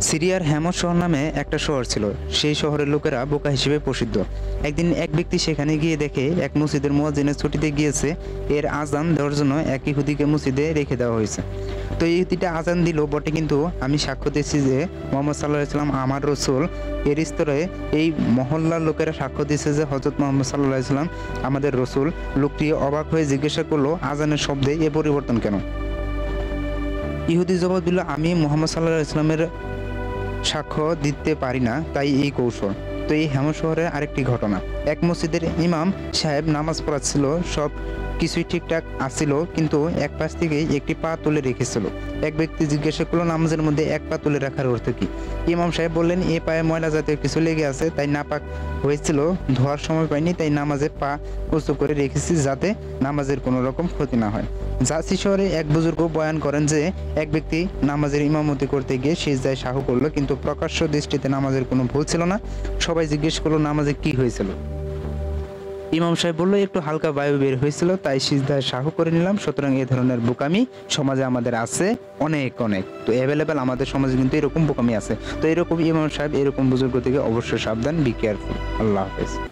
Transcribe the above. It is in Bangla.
সিরিয়ার হ্যামস শহর নামে একটা শহর ছিল। সেই শহরের লোকেরা বোকা হিসেবে প্রসিদ্ধ। একদিন এক ব্যক্তি সেখানে গিয়ে দেখে এক মসজিদের মুয়াজ্জিনের ছুটিতে গিয়েছে। এর আজান দেওয়ার জন্য এক ইহুদিকে মসজিদে রেখে দেওয়া হয়েছে। তো এই ইহুদিটা আজান দিল বটে, কিন্তু আমি সাক্ষ্য দিচ্ছি যে মোহাম্মদ সাল্লাহ সাল্লাম আমার রসুল। এর স্তরে এই মহল্লার লোকেরা সাক্ষ্য দিচ্ছে যে হজরত মোহাম্মদ সাল্লাহ সাল্লাম আমাদের রসুল। লোকটি অবাক হয়ে জিজ্ঞাসা করলো, আজানের শব্দে এ পরিবর্তন কেন? ইহুদি জবাব দিল, আমি মোহাম্মদ সাল্লাহ ইসলামের সাক্ষ্য দিতে পারি না, তাই এই কৌশল। তো এই হেম শহরের আরেকটি ঘটনা। এক মসজিদের ইমাম সাহেব নামাজ পড়াচ্ছিল, সব কিছুই ঠিকঠাক আসছিল, কিন্তু এক পাশ থেকে একটি পা তুলে রেখেছিল। এক ব্যক্তি জিজ্ঞাসা করলো, নামাজের মধ্যে এক পা তুলে রাখার অর্থ কি? ইমাম সাহেব বললেন, এ পায়ে ময়লা জাতীয় কিছু লেগে আছে, তাই নাপাক হয়েছিল, ধোয়ার সময় পাইনি, তাই নামাজে পা উঁচু করে রেখেছি যাতে নামাজের কোনো রকম ক্ষতি না হয়। জাসি শহরে এক বুজুর্গ বয়ান করেন যে এক ব্যক্তি নামাজের ইমামতি করতে গিয়ে সিজদায় সাহু করলো, কিন্তু প্রকাশ্য দৃষ্টিতে নামাজের কোনো ভুল ছিল না। সবাই জিজ্ঞেস করলো, নামাজে কি হয়েছিল? ইমাম সাহেব বললো, একটু হালকা বায়ু বের হয়েছিল, তাই সিজদায় সাহু করে নিলাম। সুতরাং এই ধরনের বোকামি সমাজে আমাদের আছে অনেক অনেক। তো অ্যাভেলেবেল আমাদের সমাজে কিন্তু এরকম বোকামি আছে। তো এরকম ইমাম সাহেব এরকম বুজুর্গ থেকে অবশ্যই সাবধান, বি কেয়ারফুল। আল্লাহ হাফেজ।